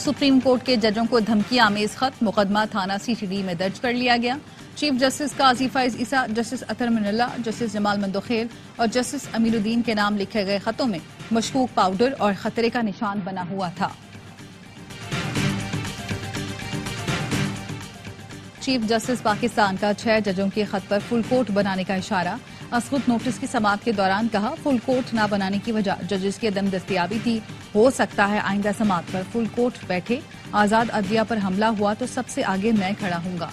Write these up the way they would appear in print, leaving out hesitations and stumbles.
Supreme court के जजों को धमकी आमेज खत, मुकदमा थाना सीटीडी में दर्ज कर लिया गया। चीफ जस्टिस काजी फैज ईसा, जस्टिस अतर मिनल्ला, जस्टिस जमाल मंदोखेल और जस्टिस अमीरुद्दीन के नाम लिखे गए खतों में मशकूक पाउडर और खतरे का निशान बना हुआ था। चीफ जस्टिस पाकिस्तान का 6 जजों के खत पर फुल कोर्ट बनाने का इशारा। असखुद नोटिस की समाअत के दौरान कहा, फुल कोर्ट न बनाने की वजह जजेस की अदम दस्तयाबी थी। हो सकता है आइंदा समाअत पर फुल कोर्ट बैठे। आजाद अदलिया पर हमला हुआ तो सबसे आगे मैं खड़ा हूंगा।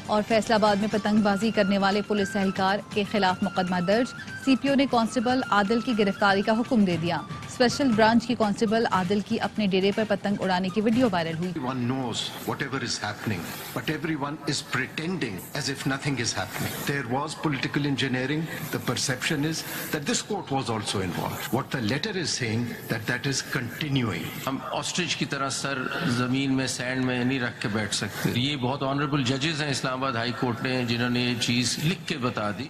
और फैसलाबाद में पतंगबाजी करने वाले पुलिस एहलकार के खिलाफ मुकदमा दर्ज। सीपीओ ने कांस्टेबल आदिल की गिरफ्तारी का हुक्म दे दिया। स्पेशल ब्रांच की कांस्टेबल आदिल की अपने डेरे पर पतंग उड़ाने की वीडियो वायरल हुई। Everyone knows whatever is happening, but everyone is pretending as if nothing is happening. There was political engineering. The perception is that this court was also involved. What the letter is saying that is continuing. हम ostrich की तरह sir जमीन में sand में नहीं रख के बैठ सकते। ये बहुत ऑनरेबल जजेस हैं इस्लामाबाद हाई कोर्ट ने जिन्होंने ये चीज लिख के बता दी।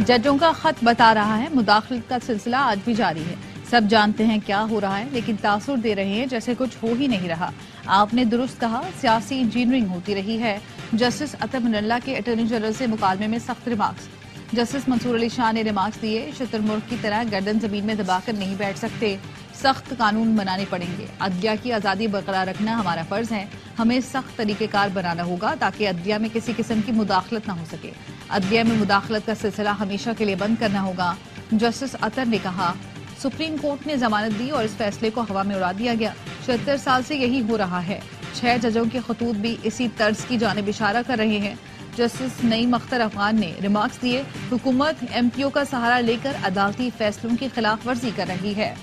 जजों का खत बता रहा है मुदाखलत का सिलसिला आज भी जारी है। सब जानते हैं क्या हो रहा है, लेकिन तासुर दे रहे हैं जैसे कुछ हो ही नहीं रहा। आपने दुरुस्त कहा, सियासी इंजीनियरिंग होती रही है। जस्टिस अतर मिनल्ला के अटॉर्नी जनरल से मुकालमे में सख्त रिमार्क्स। जस्टिस मंसूर अली शाह ने रिमार्क्स दिए, शुतुरमुर्ग की तरह गर्दन जमीन में दबाकर नहीं बैठ सकते। सख्त कानून बनाने पड़ेंगे। अदलिया की आजादी बरकरार रखना हमारा फर्ज है। हमें सख्त तरीकेकार बनाना होगा ताकि अदलिया में किसी किस्म की मुदाखलत न हो सके। अदलिया में मुदाखलत का सिलसिला हमेशा के लिए बंद करना होगा। जस्टिस अतर ने कहा, सुप्रीम कोर्ट ने जमानत दी और इस फैसले को हवा में उड़ा दिया गया। 76 साल से यही हो रहा है। 6 जजों के खतूत भी इसी तर्ज की जानिब इशारा कर रहे हैं। जस्टिस नईम अख्तर अफगान ने रिमार्क्स दिए, हुकूमत एमपीओ का सहारा लेकर अदालती फैसलों की खिलाफ वर्जी कर रही है।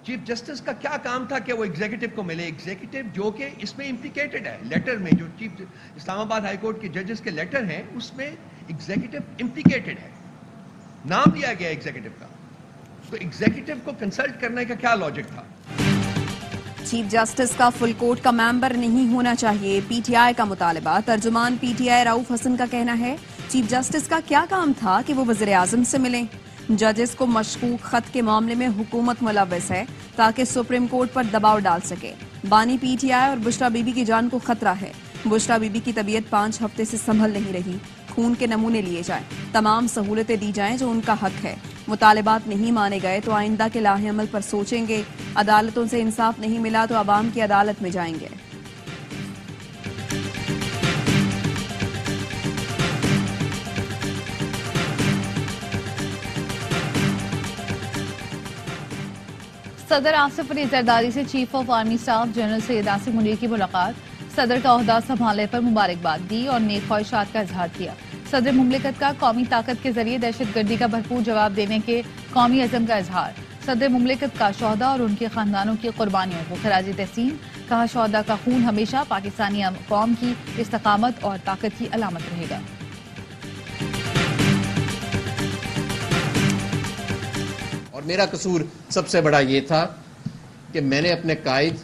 चीफ जस्टिस का क्या काम था कि वो एग्जीक्यूटिव को मिले? एग्जीक्यूटिव जो कि इसमें इम्प्लीकेटेड है। लेटर में जो चीफ इस्लामाबाद हाई कोर्ट के जजेस के लेटर हैं उसमें एग्जीक्यूटिव इम्प्लीकेटेड है, नाम लिया गया एग्जीक्यूटिव का। तो एग्जीक्यूटिव को कंसल्ट करने का क्या लॉजिक था? चीफ जस्टिस का फुल कोर्ट का मेंबर नहीं होना चाहिए, पीटीआई का मुतालबा। तर्जुमान पीटीआई रऊफ हसन का कहना है, चीफ जस्टिस का क्या काम था कि वो वज़ीर आज़म से मिलें। जजेस को मशकूक खत के मामले में हुकूमत मुलव्वस है ताकि सुप्रीम कोर्ट पर दबाव डाल सके। बानी पीटीआई और बुशरा बीबी की जान को खतरा है। बुशरा बीबी की तबीयत 5 हफ्ते से संभल नहीं रही। खून के नमूने लिए जाएं, तमाम सहूलतें दी जाएं जो उनका हक है। मुतालिबात नहीं माने गए तो आइंदा के लाहे अमल पर सोचेंगे। अदालतों से इंसाफ नहीं मिला तो अवाम की अदालत में जाएंगे। सदर आसिफ अली जरदारी से chief of army staff general Syed Asim Munir की मुलाकात। सदर का ओहदा संभालने पर मुबारकबाद दी और नेक ख्वाहिशात का इजहार किया। सदर मुमलिकत का कौमी ताकत के जरिए दहशतगर्दी का भरपूर जवाब देने के कौमी अज़म का इजहार। सदर मुमलिकत का शोहदा और उनके खानदानों की कुर्बानियों को खराज तहसीन। कहा, शोहदा का खून हमेशा पाकिस्तानी कौम की इस्तकामत और ताकत की अलामत रहेगा। और मेरा कसूर सबसे बड़ा ये था कि मैंने अपने कायद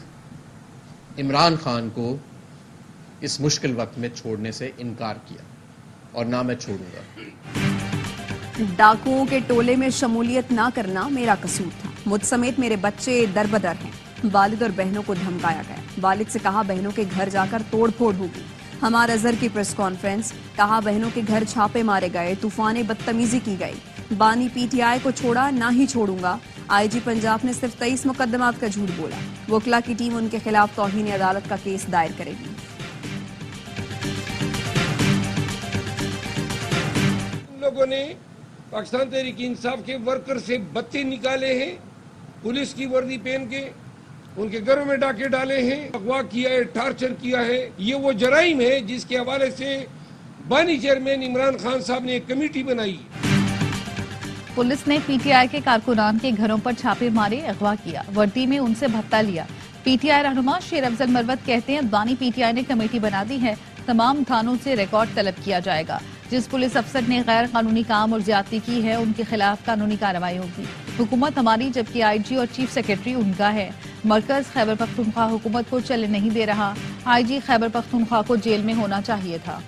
इमरान खान को इस मुश्किल वक्त में छोड़ने से इनकार किया और ना मैं छोड़ूंगा। डाकुओं के टोले में शमूलियत ना करना मेरा कसूर था। मुझ समेत मेरे बच्चे दरबदर हैं। वालिद और बहनों को धमकाया गया। वालिद से कहा बहनों के घर जाकर तोड़ फोड़ होगी। हमारा अजहर की प्रेस कॉन्फ्रेंस। कहा बहनों के घर छापे मारे गए, तूफाने बदतमीजी की गई। बानी पीटीआई को छोड़ा ना ही छोड़ूंगा। आईजी पंजाब ने सिर्फ 23 मुकदमात का झूठ बोला। वकला की टीम उनके खिलाफ तौहीन अदालत का केस दायर करेगी। लोगों ने पाकिस्तान तहरीक इंसाफ के वर्कर से बत्ते निकाले हैं, पुलिस की वर्दी पहन के उनके घरों में डाके डाले हैं, अगवा किया है, टार्चर किया है। ये वो जराइम है जिसके हवाले से बानी चेयरमैन इमरान खान साहब ने एक कमेटी बनाई। पुलिस ने पीटीआई के कारकुनान के घरों पर छापे मारे, अगवा किया, वर्दी में उनसे भत्ता लिया। पीटीआई रहनुमा शेर अफजल मरवत कहते हैं बानी पीटीआई ने कमेटी बना दी है, तमाम थानों से रिकॉर्ड तलब किया जाएगा। जिस पुलिस अफसर ने गैर कानूनी काम और ज्यादती की है उनके खिलाफ कानूनी कार्रवाई होगी। हुकूमत हमारी, जबकि आईजी और चीफ सेक्रेटरी उनका है। मरकज खैबर पख्तूनख्वा हुकूमत को चलने नहीं दे रहा। आईजी खैबर पख्तूनख्वा को जेल में होना चाहिए था।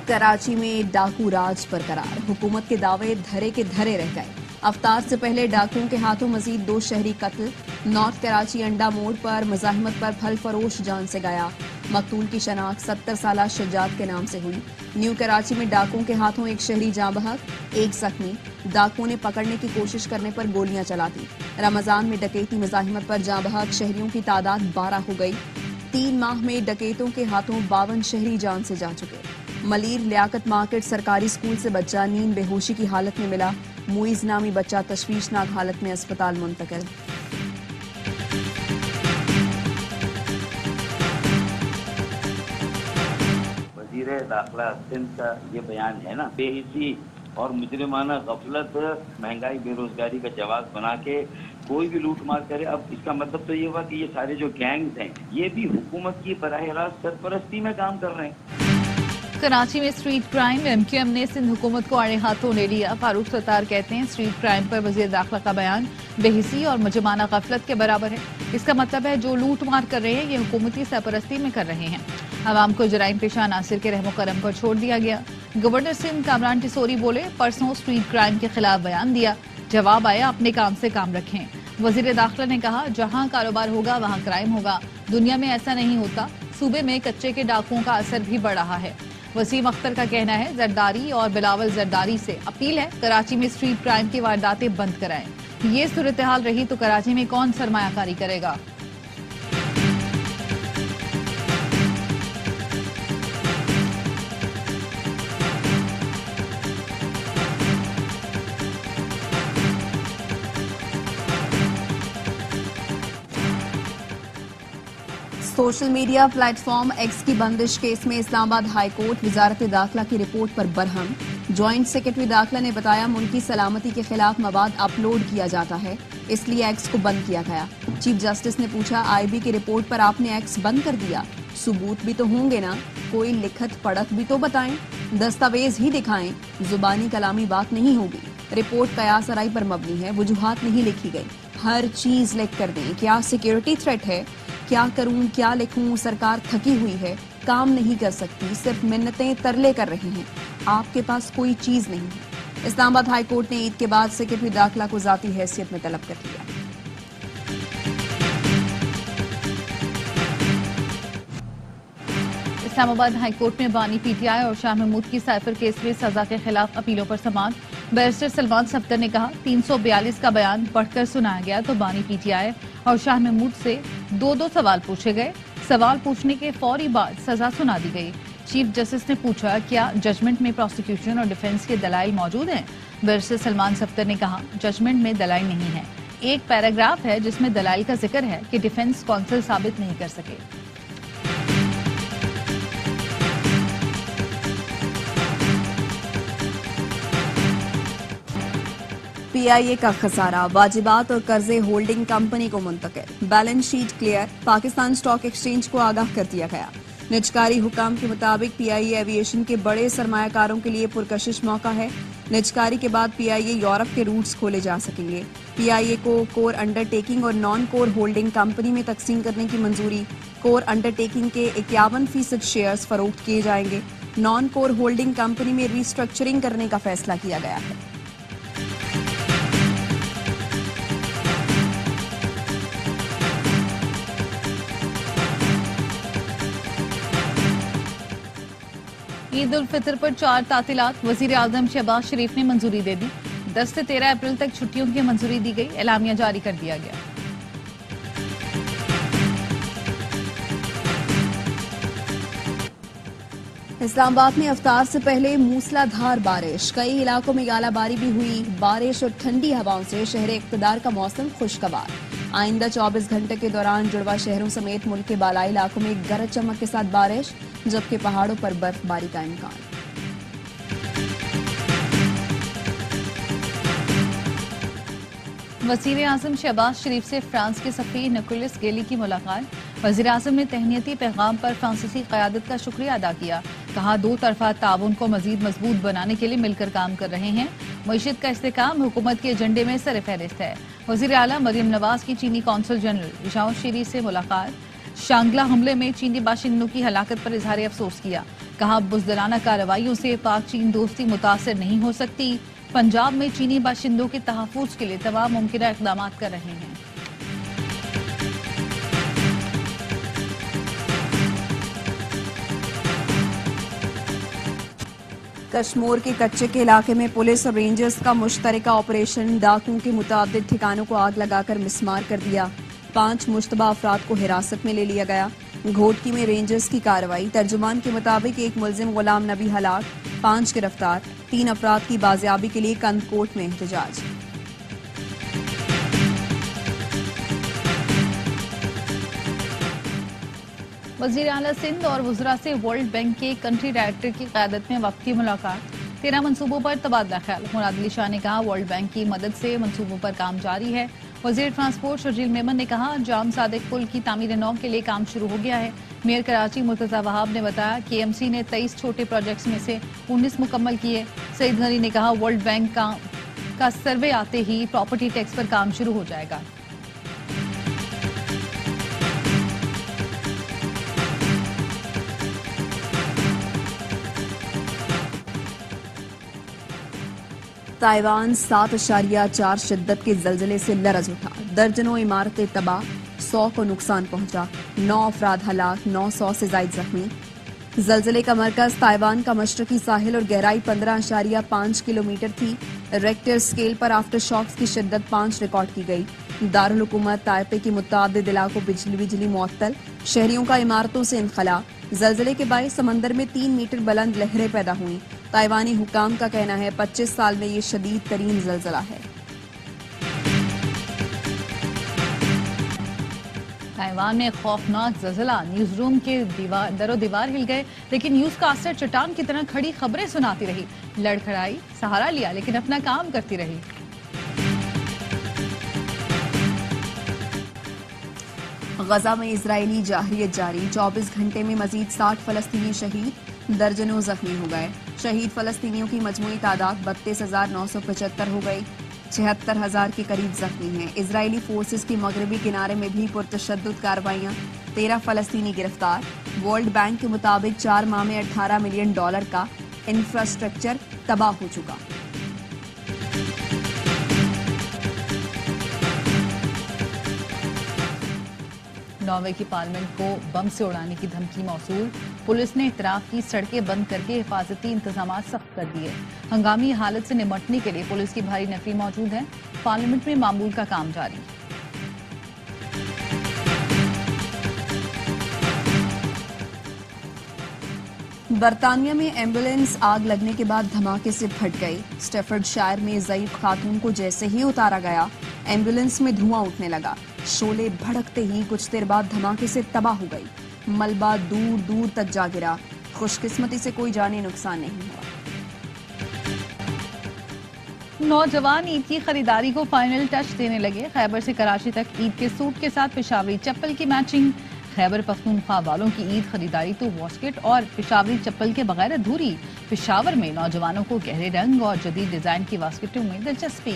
कराची में डाकू राज बरकरार, हुकूमत के दावे धरे के धरे रह गए। अवतार से पहले डाकुओं के हाथों मजीद 2 शहरी कत्ल। नॉर्थ कराची अंडा मोड़ पर मुजाहिमत पर फल फरोश जान से गया। मकतूल की शनाख्त 70 साला शजाद के नाम से हुई। न्यू कराची में डाकुओं के हाथों एक शहरी जाँ बहक, 1 जख्मी। डाकुओं ने पकड़ने की कोशिश करने पर गोलियां चला दी। रमजान में डकैती मुजाहिमत पर जाँ बहक शहरियों की तादाद 12 हो गई। 3 माह में डकैतों के हाथों 52 शहरी जान से जा चुके। मलीर लियाकत मार्केट सरकारी स्कूल से बच्चा नींद बेहोशी की हालत में मिला। मुइज नामी बच्चा तशवीशनाक हालत में अस्पताल मुंतकिल। वजीर दाखिला सिंध का ये बयान है ना, बेहिसी और मुजरिमाना गफलत, महंगाई, बेरोजगारी का जवाब बना के कोई भी लूट मार करे। अब इसका मतलब तो ये हुआ कि ये सारे जो गैंग्स हैं ये भी हुकूमत की बराह रास्त सरपरस्ती में काम कर रहे हैं। कराची में स्ट्रीट क्राइम, एमक्यूएम ने सिंध हुकूमत को आड़े हाथों ले लिया। फारूक सत्तार कहते हैं स्ट्रीट क्राइम पर वजीर दाखिला का बयान बेहिसी और मुजरिमाना गफलत के बराबर है। इसका मतलब है जो लूट मार कर रहे हैं ये हुकूमती सरपरस्ती में कर रहे हैं। आवाम को जराइम पेशा नासिर के रहमो करम पर छोड़ दिया गया। गवर्नर सिंध कामरान टिसोरी बोले परसों स्ट्रीट क्राइम के खिलाफ बयान दिया, जवाब आया अपने काम से काम रखें। वजीर दाखिला ने कहा जहां कारोबार होगा वहां क्राइम होगा। दुनिया में ऐसा नहीं होता। सूबे में कच्चे के डाकुओं का असर भी बढ़ रहा है। वसीम अख्तर का कहना है जरदारी और बिलावल जरदारी से अपील है कराची में स्ट्रीट क्राइम की वारदातें बंद कराएं। ये सूरत हाल रही तो कराची में कौन सरमायाकारी करेगा। सोशल मीडिया प्लेटफॉर्म एक्स की बंदिश केस में इस्लामाबाद हाई कोर्ट वजारत दाखिला की रिपोर्ट पर बरहम। ज्वाइंट सेक्रेटरी दाखिला ने बताया मुल्की सलामती के खिलाफ मवाद अपलोड किया जाता है, इसलिए एक्स को बंद किया गया। चीफ जस्टिस ने पूछा आईबी की रिपोर्ट पर आपने एक्स बंद कर दिया, सबूत भी तो होंगे ना, कोई लिखत पढ़त भी तो बताएं, दस्तावेज ही दिखाएं, जुबानी कलामी बात नहीं होगी। रिपोर्ट कयास आराई पर मबनी है, वजूहात नहीं लिखी गई, हर चीज लिख कर दें। क्या सिक्योरिटी थ्रेट है, क्या करूं, क्या लिखूं, सरकार थकी हुई है, काम नहीं कर सकती, सिर्फ मिन्नतें तरले कर रहे हैं, आपके पास कोई चीज नहीं है। इस्लामाबाद हाई कोर्ट ने ईद के बाद सेक्रेटरी दाखिला को जाती हैसियत में तलब कर लिया। इस्लामाबाद हाई कोर्ट में बानी पीटीआई और शाह महमूद की साइफर केस में सजा के खिलाफ अपीलों पर समाअत। बैरिस्टर सलमान सफ्तर ने कहा 342 का बयान पढ़कर सुनाया गया तो बानी पीटीआई और शाह महमूद से 2-2 सवाल पूछे गए। सवाल पूछने के फौरी बाद सजा सुना दी गई। चीफ जस्टिस ने पूछा क्या जजमेंट में प्रोसिक्यूशन और डिफेंस के दलाइल मौजूद हैं। बैरिस्टर सलमान सफ्तर ने कहा जजमेंट में दलाइल नहीं है। एक पैराग्राफ है जिसमें दलाइल का जिक्र है कि डिफेंस कौंसिल साबित नहीं कर सके। पीआईए का खसारा, वाजिबात और कर्जे होल्डिंग कंपनी को मुंतकिल, balance sheet clear, Pakistan stock exchange को आगाह कर दिया गया। निजकारी हुकाम के मुताबिक पीआईए एविएशन के बड़े सरमायाकारों के लिए पुरकशिश मौका है। निजकारी के बाद पीआईए यूरोप के रूट्स खोले जा सकेंगे। पीआईए को कोर अंडरटेकिंग और नॉन कोर होल्डिंग कंपनी में तकसीम करने की मंजूरी। कोर अंडरटेकिंग के 51% शेयर्स फरोख्त किए जाएंगे। नॉन कोर होल्डिंग कंपनी में रिस्ट्रक्चरिंग करने का फैसला किया गया है। ईद उल फितर पर 4 तातीलात, वजीर आजम शहबाज शरीफ ने मंजूरी दे दी। 10 से 13 अप्रैल तक छुट्टियों की मंजूरी दी गई। एलामिया जारी कर दिया गया। इस्लामाबाद में अफ्तार से पहले मूसलाधार बारिश, कई इलाकों में गालाबारी भी हुई। बारिश और ठंडी हवाओं से शहर इक़्तिदार का मौसम खुशगवार। आइंदा 24 घंटे के दौरान जुड़वा शहरों समेत मुल्क के बालाई इलाकों में गरज चमक के साथ बारिश, जबकि पहाड़ों पर बर्फबारी का इम्कान। वज़ीर आज़म शहबाज शरीफ से फ्रांस के सफ़ीर निकोलस गेली की मुलाकात। वज़ीर आज़म ने तहनीती पैगाम पर फ्रांसीसी क़यादत का शुक्रिया अदा किया। कहा दो तरफा ताउन को मजीद मजबूत बनाने के लिए मिलकर काम कर रहे हैं। मईशत का इस्तेहकाम हुकूमत के एजेंडे में सरफ़हरिस्त है। वज़ीर आला मरियम नवाज की चीनी कौंसल जनरल जाओ शीरी से मुलाकात। शांगला हमले में चीनी बाशिंदों की हलाकत पर इजहार अफसोस किया। कहा बुज़दिलाना कार्रवाइयों से पाक चीन दोस्ती मुतासर नहीं हो सकती। पंजाब में चीनी बाशिंदों के तहफ़्फ़ुज़ के लिए तमाम मुमकिन इक़दाम कर रहे हैं। कश्मीर के कच्चे के इलाके में पुलिस और रेंजर्स का मुश्तरका ऑपरेशन। डाकुओं के मुताबिक ठिकानों को आग लगाकर मिसमार कर दिया। 5 मुश्तबा अफराद को हिरासत में ले लिया गया। घोटकी में रेंजर्स की कार्रवाई। तर्जुमान के मुताबिक एक मुलजिम गुलाम नबी हलाक, 5 गिरफ्तार। 3 अफराद की बाजियाबी के लिए कंदकोट में एहतजाज। वज़ीर आला सिंध और वज़रा से वर्ल्ड बैंक के कंट्री डायरेक्टर की क़यादत में वक्ती मुलाकात। 13 मनसूबों पर तबादला ख्याल। मुराद अली शाह ने कहा वर्ल्ड बैंक की मदद से मनसूबों पर काम जारी है। वज़ीर ट्रांसपोर्ट शर्जील मेमन ने कहा जाम सादिक पुल की तामीर नौ के लिए काम शुरू हो गया है। मेयर कराची मुर्तज़ा वहाब ने बताया KMC ने 23 छोटे प्रोजेक्ट्स में से 19 मुकम्मल किए। सईद गनी ने कहा वर्ल्ड बैंक का सर्वे आते ही प्रॉपर्टी टैक्स पर काम शुरू हो जाएगा। ताइवान 7.4 शिद्दत के जल्जले से लरज उठा। दर्जनों इमारतें तबाह, 100 को नुकसान पहुंचा। 9 अफराद हलाक, 900 से ज्यादा जख्मी। जल्जले का मरकज ताइवान का मशरकी साहिल और गहराई 15.5 किलोमीटर थी। रेक्टर स्केल पर आफ्टर शॉक्स की शिद्दत 5 रिकॉर्ड की गई। दारुल हुकूमत ताइपे की मुतादिद इलाकों बिजली मुअत्तल। शहरियों का इमारतों से इनखला। जल्जले के बायस समंदर में 3 मीटर बुलंद लहरें पैदा हुई। ताइवानी हुकाम का कहना है 25 साल में ये शदीद तरीन जल्जला है। ताइवान में खौफनाक जल्जला। न्यूज रूम के दरो दीवार हिल गए, लेकिन न्यूज का असर चट्टान की तरह खड़ी खबरें सुनाती रही। लड़खड़ाई, सहारा लिया, लेकिन अपना काम करती रही। गजा में इजरायली जाहरियत जारी। 24 घंटे में मजीद 60 फलस्तीनी शहीद, दर्जनों जख्मी हो गए। शहीद फलस्तीनियों की मजमूई तादाद 32,975 हो गई। 76,000 के करीब जख्मी हैं। इजरायली फोर्सेस की मगरबी किनारे में भी पुरतशद्दुद कार्रवाइयां। 13 फलस्तीनी गिरफ्तार। वर्ल्ड बैंक के मुताबिक 4 माह में $18 मिलियन का इंफ्रास्ट्रक्चर तबाह हो चुका। नॉर्वे की पार्लियामेंट को बम से उड़ाने की धमकी मौसूल। पुलिस ने इतराफ की सड़कें बंद करके हिफाजती इंतजाम सख्त कर दिए। हंगामी हालत से निपटने के लिए पुलिस की भारी नफरी मौजूद है। पार्लियामेंट में मामूल का काम जारी। बरतानिया में एम्बुलेंस आग लगने के बाद धमाके से फट गई। स्टेफर्डशायर में ज़ईफ खातून को जैसे ही उतारा गया, एम्बुलेंस में धुआं उठने लगा। शोले भड़कते ही कुछ देर बाद धमाके से तबाह हो गई। मलबा दूर दूर तक जा गिरा। खुशकिस्मती से कोई जानी नुकसान नहीं हुआ। नौजवान ईद की खरीदारी को फाइनल टच देने लगे। खैबर से कराची तक ईद के सूट के साथ पेशावरी चप्पल की मैचिंग। खैबर पख्तूनख्वा वालों की ईद खरीदारी तो वॉस्केट और पेशावरी चप्पल के बगैर अधूरी। पेशावर में नौजवानों को गहरे रंग और जदीद डिजाइन की वास्केटों में दिलचस्पी।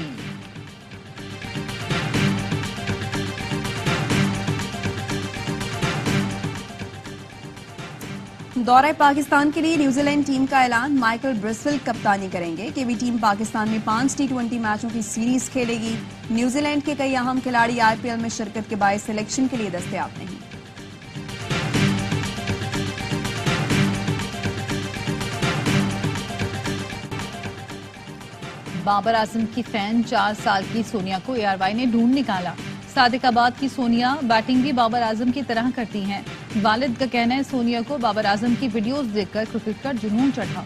दौरे पाकिस्तान के लिए न्यूजीलैंड टीम का ऐलान। माइकल ब्रिस्वेल कप्तानी करेंगे। केवी टीम पाकिस्तान में 5 T20 मैचों की सीरीज खेलेगी। न्यूजीलैंड के कई अहम खिलाड़ी IPL में शिरकत के बायस सिलेक्शन के लिए दस्तयाब नहीं। बाबर आजम की फैन 4 साल की सोनिया को ARY ने ढूंढ निकाला। सादिकाबाद की सोनिया बैटिंग भी बाबर आजम की तरह करती हैं। वालिद का कहना है सोनिया को बाबर आजम की वीडियोस देखकर क्रिकेट का जुनून चढ़ा।